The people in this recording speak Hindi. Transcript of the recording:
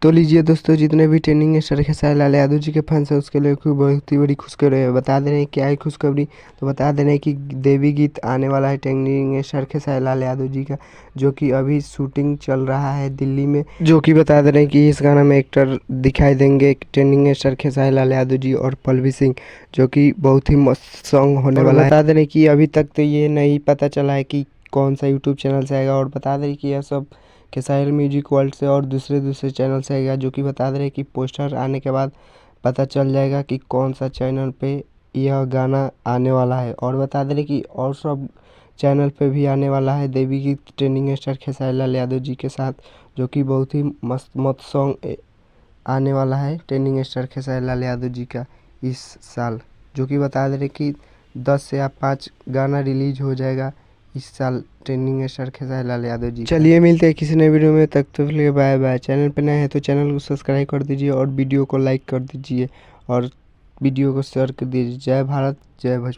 तो लीजिए दोस्तों, जितने भी ट्रेंडिंग स्टार खेसारी लाल यादव जी के फैंस हैं उसके लिए कोई बहुत ही बड़ी खुशखबरी है। बता दे रहे हैं क्या है खुशखबरी। तो बता दे रहे हैं कि देवी गीत आने वाला है ट्रेंडिंग स्टार खेसारी लाल यादव जी का, जो कि अभी शूटिंग चल रहा है दिल्ली में। जो कि बता दे रहे हैं कि इस गाना में एक्टर दिखाई देंगे ट्रेंडिंग स्टार खेसारी लाल यादव जी और पल्लवी सिंह, जो कि बहुत ही मस्त सॉन्ग होने वाला है। बता दे रहे हैं कि अभी तक तो ये नहीं पता चला है कि कौन सा यूट्यूब चैनल से आएगा, और बता दें कि यह सब खेसारी म्यूजिक वर्ल्ड से और दूसरे दूसरे चैनल से आएगा। जो कि बता दे रहे कि पोस्टर आने के बाद पता चल जाएगा कि कौन सा चैनल पे यह गाना आने वाला है। और बता दे रहे कि और सब चैनल पे भी आने वाला है देवी की ट्रेंडिंग स्टार खेसारी लाल यादव जी के साथ, जो कि बहुत ही मस्त मस्त सॉन्ग आने वाला है ट्रेंडिंग स्टार खेसारी लाल यादव जी का इस साल। जो कि बता दे रहे कि 10 से या 5 गाना रिलीज हो जाएगा इस साल ट्रेंडिंग स्टार खेसारी लाल यादव जी। चलिए मिलते हैं किसी नए वीडियो में, तक तो के लिए बाय बाय। चैनल पर नए हैं तो चैनल को सब्सक्राइब कर दीजिए और वीडियो को लाइक कर दीजिए और वीडियो को शेयर कर दीजिए। जय भारत, जय भोजपुरी।